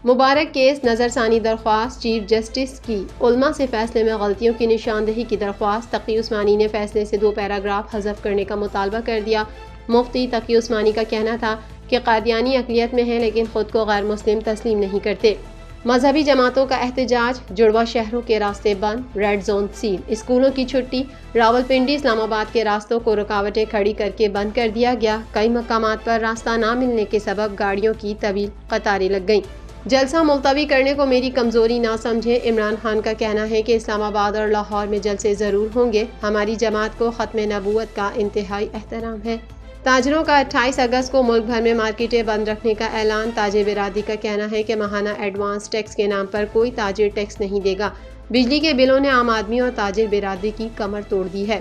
مبارک case نظر ثانی درخواست، چیف جسٹس کی علماء سے فیصلے میں غلطیوں کی نشاندہی کی درخواست، تقی عثمانی نے فیصلے سے 2 پیراگراف حذف کرنے کا مطالبہ کر دیا۔ مفتی تقی عثمانی کا کہنا تھا کہ قادیانی اقلیت میں ہیں لیکن خود کو غیر مسلم تسلیم نہیں کرتے۔ مذہبی جماعتوں کا احتجاج، جڑواں شہروں کے راستے بند، ریڈ زون سیل، اسکولوں کی چھٹی، راولپنڈی اسلام آباد کے راستوں کو رکاوٹیں کھڑی کر کے بند کر دیا گیا۔ کئی مقامات پر راستہ نہ ملنے کے سبب گاڑیوں کی طویل قطاریں لگ گئیں۔ جلسہ ملتوی کرنے کو میری کمزوری نہ سمجھیں، عمران خان کا کہنا ہے کہ اسلام آباد اور لاہور میں جلسے ضرور ہوں گے، ہماری جماعت کو ختم نبوت کا انتہائی احترام ہے۔ تاجروں کا 28 اگست کو ملک بھر میں مارکیٹیں بند رکھنے کا اعلان، تاجر برادری کا کہنا ہے کہ ماہانہ ایڈوانس ٹیکس کے نام پر کوئی تاجر ٹیکس نہیں دے گا۔ بجلی کے بلوں نے عام آدمی اور تاجر برادری کی کمر توڑ دی ہے۔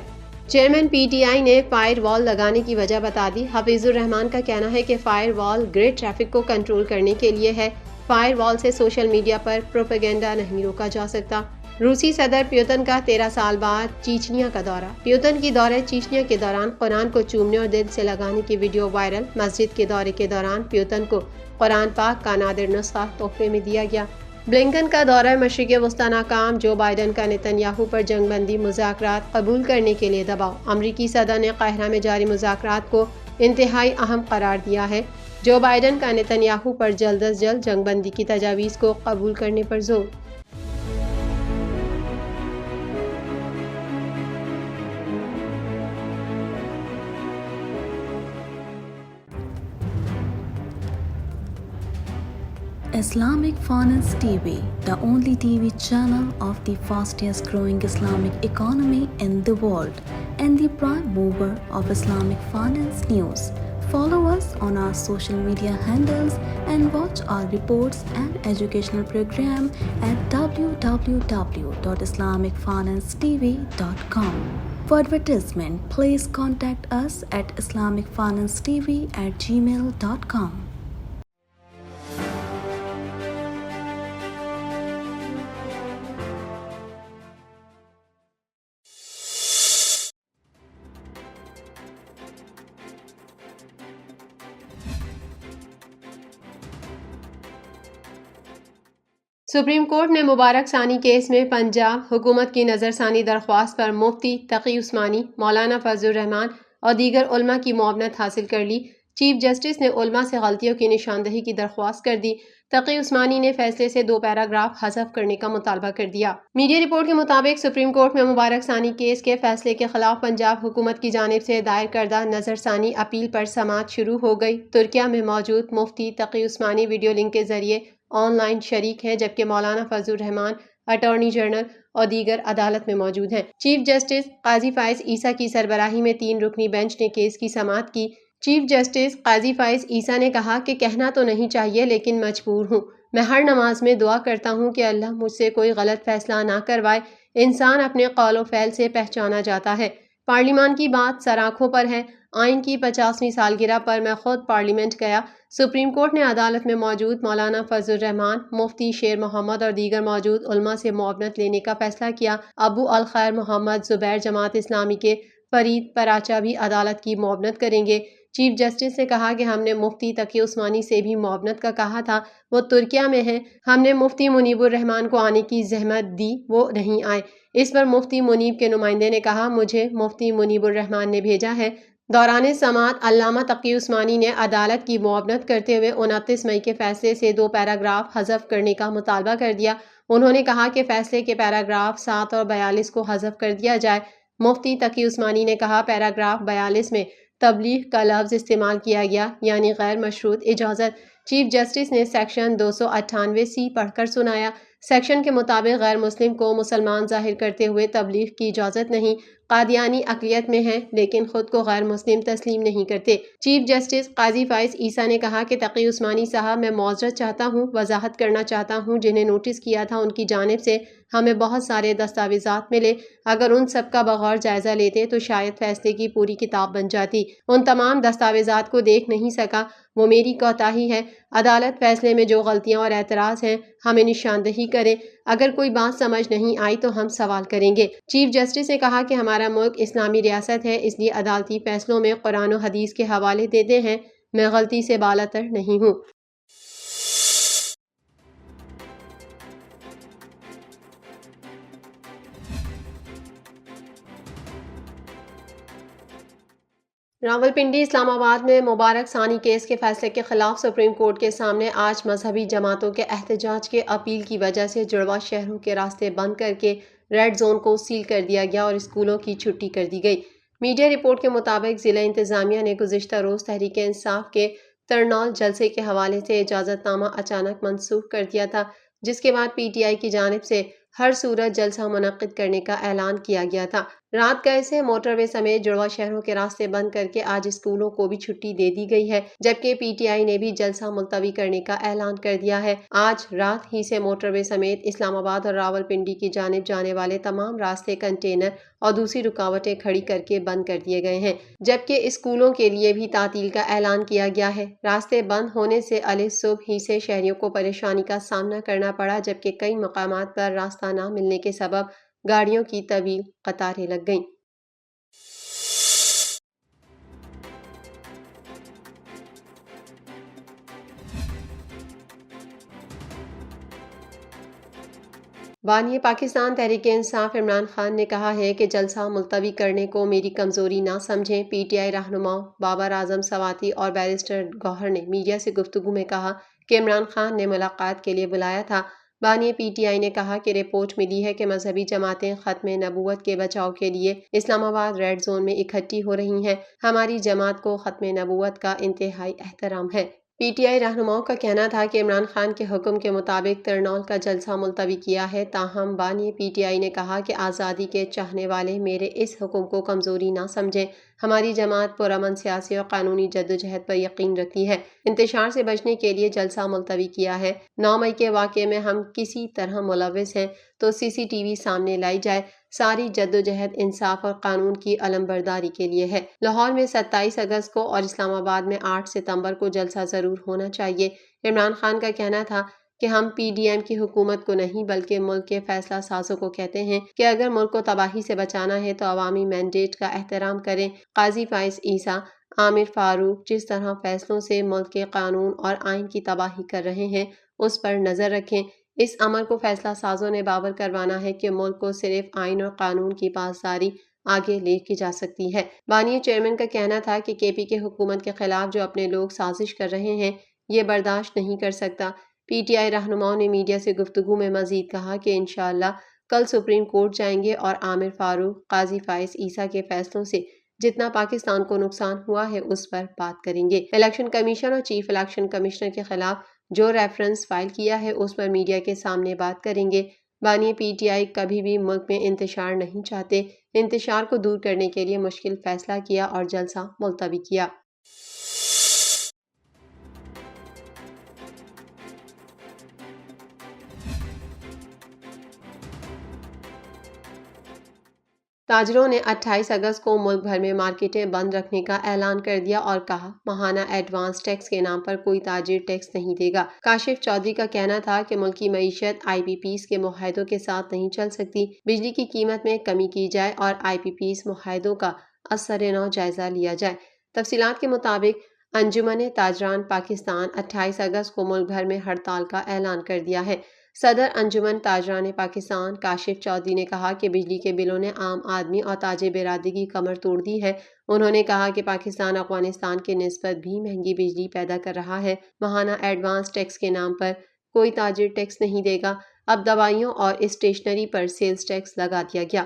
چیئرمین پی ٹی آئی نے فائر وال لگانے کی وجہ بتا دی، حفیظ الرحمان کا کہنا ہے کہ فائر وال گریڈ ٹریفک کو کنٹرول کرنے کے لیے ہے، فائر وال سے سوشل میڈیا پر پروپیگنڈا نہیں روکا جا سکتا۔ روسی صدر پیوتن کا 13 سال بعد چیچنیا کا دورہ، پیوتن کی دورہ چیچنیا کے دوران قرآن کو چومنے اور دل سے لگانے کی ویڈیو وائرل، مسجد کے دورے کے دوران پیوتن کو قرآن پاک کا نادر نسخہ تحفے میں دیا گیا۔ بلنکن کا دورہ مشرق وسطی ناکام، جو بائیڈن کا نتن یاہو پر جنگ بندی مذاکرات قبول کرنے کے لیے دباؤ، امریکی صدر نے قاہرہ میں جاری مذاکرات کو انتہائی اہم قرار دیا ہے، جو بائیڈن کا نتن یاہو پر جلد از جلد جنگ بندی کی تجاویز کو قبول کرنے پر زور۔ Islamic Finance TV, the only TV channel of the fastest growing Islamic economy in the world and the prime mover of Islamic finance news. Follow us on our social media handles and watch our reports and educational program at www.islamicfinancetv.com. For advertisement, please contact us at islamicfinancetv@gmail.com. Supreme court نے مبارک ثانی case میں پنجاب حکومت کی نظر ثانی درخواست پر مفتی تقی عثمانی، مولانا فضل الرحمان اور دیگر علماء کی معاونت حاصل کر لی۔ چیف جسٹس نے علماء سے غلطیوں کی نشاندہی کی درخواست کر دی۔ تقی عثمانی نے فیصلے سے 2 پیراگراف حذف کرنے کا مطالبہ کر دیا۔ میڈیا رپورٹ کے مطابق سپریم کورٹ میں مبارک ثانی کیس کے فیصلے کے خلاف پنجاب حکومت کی جانب سے دائر کردہ نظر ثانی اپیل پر سماعت شروع ہو گئی۔ ترکیہ میں موجود مفتی تقی عثمانی ویڈیو لنک کے ذریعے آن لائن شریک ہیں، جبکہ مولانا فضل الرحمان اٹارنی جنرل اور دیگر عدالت میں موجود ہیں۔ چیف جسٹس قاضی فائز عیسیٰ کی سربراہی میں 3 رکنی بینچ نے کیس کی سماعت کی۔ چیف جسٹس قاضی فائز عیسیٰ نے کہا کہ کہنا تو نہیں چاہیے لیکن مجبور ہوں۔ میں ہر نماز میں دعا کرتا ہوں کہ اللہ مجھ سے کوئی غلط فیصلہ نہ کروائے۔ انسان اپنے قول و فعل سے پہچانا جاتا ہے۔ پارلیمان کی بات سر آنکھوں پر ہے۔ آئین کی 50ویں سالگرہ پر میں خود پارلیمنٹ گیا۔ سپریم کورٹ نے عدالت میں موجود مولانا فضل الرحمان، مفتی شیر محمد اور دیگر موجود علماء سے معاونت لینے کا فیصلہ کیا۔ ابو الخیر محمد زبیر جماعت اسلامی کے فرید پراچا بھی عدالت کی معاونت کریں گے۔ چیف جسٹس نے کہا کہ ہم نے مفتی تقی عثمانی سے بھی معاونت کا کہا تھا، وہ ترکیہ میں ہیں۔ ہم نے مفتی منیب الرحمان کو آنے کی زحمت دی، وہ نہیں آئے۔ اس پر مفتی منیب کے نمائندے نے کہا مجھے مفتی منیب الرحمان نے بھیجا ہے۔ دوران سماعت علامہ تقی عثمانی نے عدالت کی معاونت کرتے ہوئے 29 مئی کے فیصلے سے 2 پیراگراف حذف کرنے کا مطالبہ کر دیا۔ انہوں نے کہا کہ فیصلے کے پیراگراف 7 اور 42 کو حذف کر دیا جائے۔ مفتی تقی عثمانی نے کہا پیراگراف 42 میں تبلیغ کا لفظ استعمال کیا گیا، یعنی غیر مشروط اجازت۔ چیف جسٹس نے سیکشن 298C پڑھ کر سنایا۔ سیکشن کے مطابق غیر مسلم کو مسلمان ظاہر کرتے ہوئے تبلیغ کی اجازت نہیں۔ قادیانی اقلیت میں ہیں لیکن خود کو غیر مسلم تسلیم نہیں کرتے۔ چیف جسٹس قاضی فائز عیسیٰ نے کہا کہ تقی عثمانی صاحب، میں معذرت چاہتا ہوں، وضاحت کرنا چاہتا ہوں، جنہیں نوٹس کیا تھا ان کی جانب سے ہمیں بہت سارے دستاویزات ملے، اگر ان سب کا بغور جائزہ لیتے تو شاید فیصلے کی پوری کتاب بن جاتی۔ ان تمام دستاویزات کو دیکھ نہیں سکا، وہ میری کوتاہی ہے۔ عدالت فیصلے میں جو غلطیاں اور اعتراض ہیں ہمیں نشاندہی کرے، اگر کوئی بات سمجھ نہیں آئی تو ہم سوال کریں گے۔ چیف جسٹس نے کہا کہ ہمارا ملک اسلامی ریاست ہے، اس لیے عدالتی فیصلوں میں قرآن و حدیث کے حوالے دیتے ہیں، میں غلطی سے بالاتر نہیں ہوں۔ راولپنڈی اسلام آباد میں مبارک ثانی کیس کے فیصلے کے خلاف سپریم کورٹ کے سامنے آج مذہبی جماعتوں کے احتجاج کے اپیل کی وجہ سے جڑواں شہروں کے راستے بند کر کے ریڈ زون کو سیل کر دیا گیا اور اسکولوں کی چھٹی کر دی گئی۔ میڈیا رپورٹ کے مطابق ضلع انتظامیہ نے گزشتہ روز تحریک انصاف کے ترنول جلسے کے حوالے سے اجازت نامہ اچانک منسوخ کر دیا تھا، جس کے بعد پی ٹی آئی کی جانب سے ہر صورت جلسہ منعقد کرنے کا اعلان کیا گیا تھا۔ رات گئے سے موٹر وے سمیت جڑواں شہروں کے راستے بند کر کے آج اسکولوں کو بھی چھٹی دے دی گئی ہے، جبکہ پی ٹی آئی نے بھی جلسہ ملتوی کرنے کا اعلان کر دیا ہے۔ آج رات ہی سے موٹر وے سمیت اسلام آباد اور راولپنڈی کی جانب جانے والے تمام راستے کنٹینر اور دوسری رکاوٹیں کھڑی کر کے بند کر دیے گئے ہیں، جبکہ اسکولوں کے لیے بھی تعطیل کا اعلان کیا گیا ہے۔ راستے بند ہونے سے الے صبح ہی سے شہریوں کو پریشانی کا سامنا کرنا پڑا، جبکہ کئی مقامات پر راستہ نہ ملنے کے سبب گاڑیوں کی طویل قطاریں لگ گئیں۔ بانی پاکستان تحریک انصاف عمران خان نے کہا ہے کہ جلسہ ملتوی کرنے کو میری کمزوری نہ سمجھیں۔ پی ٹی آئی رہنما بابر اعظم سواتی اور بیرسٹر گوہر نے میڈیا سے گفتگو میں کہا کہ عمران خان نے ملاقات کے لیے بلایا تھا۔ بانی پی ٹی آئی نے کہا کہ رپورٹ ملی ہے کہ مذہبی جماعتیں ختم نبوت کے بچاؤ کے لیے اسلام آباد ریڈ زون میں اکٹھی ہو رہی ہیں۔ ہماری جماعت کو ختم نبوت کا انتہائی احترام ہے۔ پی ٹی آئی رہنماؤں کا کہنا تھا کہ عمران خان کے حکم کے مطابق ترنول کا جلسہ ملتوی کیا ہے، تاہم بانی پی ٹی آئی نے کہا کہ آزادی کے چاہنے والے میرے اس حکم کو کمزوری نہ سمجھیں۔ ہماری جماعت پرامن سیاسی اور قانونی جدوجہد پر یقین رکھتی ہے۔ انتشار سے بچنے کے لیے جلسہ ملتوی کیا ہے۔ 9 مئی کے واقعے میں ہم کسی طرح ملوث ہیں تو سی سی ٹی وی سامنے لائی جائے۔ ساری جدوجہد انصاف اور قانون کی علمبرداری کے لیے ہے۔ لاہور میں 27 اگست کو اور اسلام آباد میں 8 ستمبر کو جلسہ ضرور ہونا چاہیے۔ عمران خان کا کہنا تھا کہ ہم پی ڈی ایم کی حکومت کو نہیں بلکہ ملک کے فیصلہ سازوں کو کہتے ہیں کہ اگر ملک کو تباہی سے بچانا ہے تو عوامی مینڈیٹ کا احترام کریں۔ قاضی فائز عیسیٰ، عامر فاروق جس طرح فیصلوں سے ملک کے قانون اور آئین کی تباہی کر رہے ہیں اس پر نظر رکھیں۔ اس عمل کو فیصلہ سازوں نے باور کروانا ہے کہ ملک کو صرف آئین اور قانون کی پاسداری آگے لے کے جا سکتی ہے۔ بانی چیئرمین کا کہنا تھا کہ کے پی کے حکومت کے خلاف جو اپنے لوگ سازش کر رہے ہیں یہ برداشت نہیں کر سکتا۔ پی ٹی آئی رہنماؤں نے میڈیا سے گفتگو میں مزید کہا کہ انشاءاللہ کل سپریم کورٹ جائیں گے اور عامر فاروق، قاضی فائز عیسیٰ کے فیصلوں سے جتنا پاکستان کو نقصان ہوا ہے اس پر بات کریں گے۔ الیکشن کمیشن اور چیف الیکشن کمشنر کے خلاف جو ریفرنس فائل کیا ہے اس پر میڈیا کے سامنے بات کریں گے۔ بانی پی ٹی آئی کبھی بھی ملک میں انتشار نہیں چاہتے۔ انتشار کو دور کرنے کے لیے مشکل فیصلہ کیا اور جلسہ ملتوی کیا۔ تاجروں نے 28 اگست کو ملک بھر میں مارکیٹیں بند رکھنے کا اعلان کر دیا اور کہا ماہانہ ایڈوانس ٹیکس کے نام پر کوئی تاجر ٹیکس نہیں دے گا۔ کاشف چودھری کا کہنا تھا کہ ملکی معیشت آئی پی پیز کے معاہدوں کے ساتھ نہیں چل سکتی، بجلی کی قیمت میں کمی کی جائے اور آئی پی پیز معاہدوں کا ازسر نو جائزہ لیا جائے۔ تفصیلات کے مطابق انجمن تاجران پاکستان 28 اگست کو ملک بھر میں ہڑتال کا اعلان کر دیا ہے۔ صدر انجمن تاجران پاکستان کاشف چودھری نے کہا کہ بجلی کے بلوں نے عام آدمی اور تاجر برادری کی کمر توڑ دی ہے۔ انہوں نے کہا کہ پاکستان افغانستان کی نسبت بھی مہنگی بجلی پیدا کر رہا ہے۔ ماہانہ ایڈوانس ٹیکس کے نام پر کوئی تاجر ٹیکس نہیں دے گا۔ اب دوائیوں اور اسٹیشنری پر سیلز ٹیکس لگا دیا گیا۔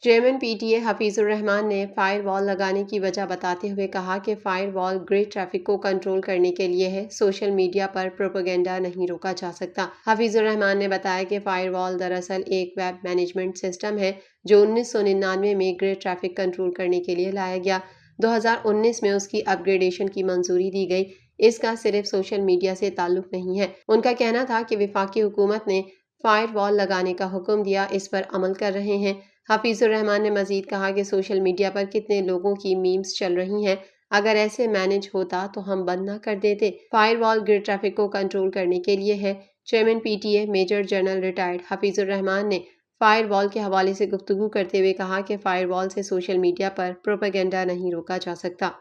Chairman P T A Hafeez ur-Rehman نے فائر وال لگانے کی وجہ بتاتے ہوئے کہا کہ فائر وال گریڈ ٹریفک کو کنٹرول کرنے کے لیے ہے، سوشل میڈیا پر پروپیگنڈا نہیں روکا جا سکتا۔ حفیظ الرحمان نے بتایا کہ فائر وال دراصل ایک ویب مینجمنٹ سسٹم ہے جو 1999 میں گریڈ ٹریفک کنٹرول کرنے کے لیے لایا گیا۔ 2019 میں اس کی اپ گریڈیشن کی منظوری دی گئی۔ اس کا صرف سوشل میڈیا سے تعلق نہیں ہے۔ ان کا کہنا تھا کہ وفاقی حکومت نے فائر وال لگانے کا حکم دیا، اس پر عمل کر رہے ہیں۔ حفیظ الرحمان نے مزید کہا کہ سوشل میڈیا پر کتنے لوگوں کی میمز چل رہی ہیں، اگر ایسے مینج ہوتا تو ہم بند نہ کر دیتے۔ فائر وال گریڈ ٹریفک کو کنٹرول کرنے کے لیے ہے۔ Chairman P T A major general retired Hafeez ur-Rehman نے فائر وال کے حوالے سے گفتگو کرتے ہوئے کہا کہ فائر وال سے سوشل میڈیا پر پروپیگنڈا نہیں روکا جا سکتا۔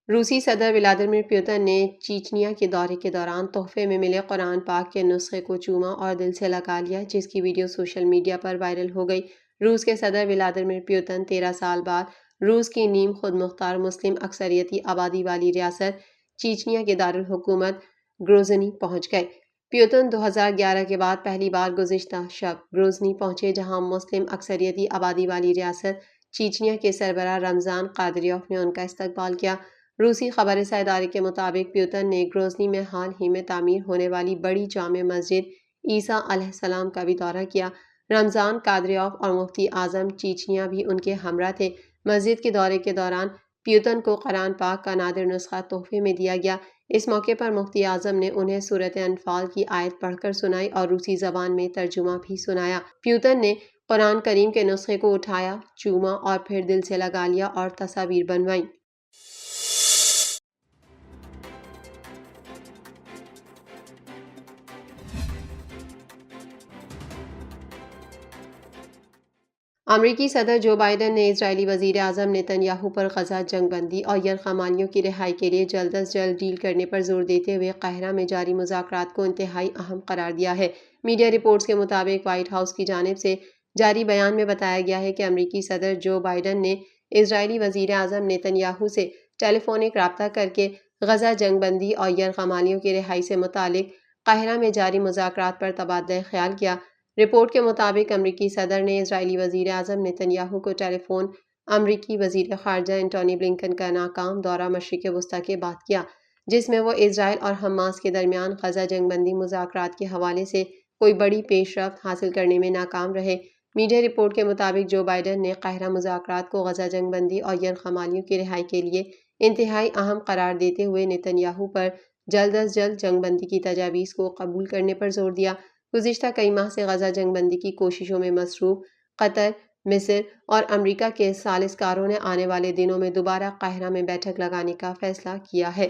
روسی صدر ولادیمیر پوتن نے چیچنیا کے دورے کے دوران تحفے میں ملے قرآن پاک کے نسخے کو چوما اور دل سے لگا لیا، جس کی ویڈیو سوشل میڈیا پر وائرل ہو گئی۔ روس کے صدر ولادیمیر پوتن 13 سال بعد روس کی نیم خود مختار مسلم اکثریتی آبادی والی ریاست چیچنیا کے دارالحکومت گروزنی پہنچ گئے۔ پوتن 2011 کے بعد پہلی بار گزشتہ شب گروزنی پہنچے، جہاں مسلم اکثریتی آبادی والی ریاست چیچنیا کے سربراہ رمضان قادریوف نے ان کا استقبال کیا۔ روسی خبر رساں ادارے کے مطابق پوتن نے گروزنی میں حال ہی میں تعمیر ہونے والی بڑی جامع مسجد عیسیٰ علیہ السلام کا بھی دورہ کیا۔ رمضان قادریوف اور مفتی اعظم چیچنیا بھی ان کے ہمراہ تھے۔ مسجد کے دورے کے دوران پوتن کو قرآن پاک کا نادر نسخہ تحفے میں دیا گیا۔ اس موقع پر مفتی اعظم نے انہیں سورۃ انفال کی آیت پڑھ کر سنائی اور روسی زبان میں ترجمہ بھی سنایا۔ پوتن نے قرآن کریم کے نسخے کو اٹھایا، چوما اور پھر دل سے لگا لیا اور تصاویر بنوائیں۔ امریکی صدر جو بائیڈن نے اسرائیلی وزیر اعظم نیتن یاہو پر غزہ جنگ بندی اور یرغمالیوں کی رہائی کے لیے جلد از جلد ڈیل کرنے پر زور دیتے ہوئے قاہرہ میں جاری مذاکرات کو انتہائی اہم قرار دیا ہے۔ میڈیا رپورٹس کے مطابق وائٹ ہاؤس کی جانب سے جاری بیان میں بتایا گیا ہے کہ امریکی صدر جو بائیڈن نے اسرائیلی وزیر اعظم نیتن یاہو سے ٹیلی فونک رابطہ کر کے غزہ جنگ بندی اور یرغمالیوں کی رہائی سے متعلق قاہرہ میں جاری مذاکرات پر تبادلہ خیال کیا۔ رپورٹ کے مطابق امریکی صدر نے اسرائیلی وزیر اعظم نیتن یاہو کو ٹیلی فون امریکی وزیر خارجہ انٹونی بلنکن کا ناکام دورہ مشرق وسطیٰ کے بعد کیا، جس میں وہ اسرائیل اور حماس کے درمیان غزہ جنگ بندی مذاکرات کے حوالے سے کوئی بڑی پیش رفت حاصل کرنے میں ناکام رہے۔ میڈیا رپورٹ کے مطابق جو بائیڈن نے قاہرہ مذاکرات کو غزہ جنگ بندی اور یرغمالیوں کی رہائی کے لیے انتہائی اہم قرار دیتے ہوئے نیتن یاہو پر جلد از جلد جنگ بندی کی تجاویز کو قبول کرنے پر زور دیا۔ گزشتہ کئی ماہ سے غزہ جنگ بندی کی کوششوں میں مصروف قطر، مصر اور امریکہ کے ثالث کاروں نے آنے والے دنوں میں دوبارہ قاہرہ میں بیٹھک لگانے کا فیصلہ کیا ہے۔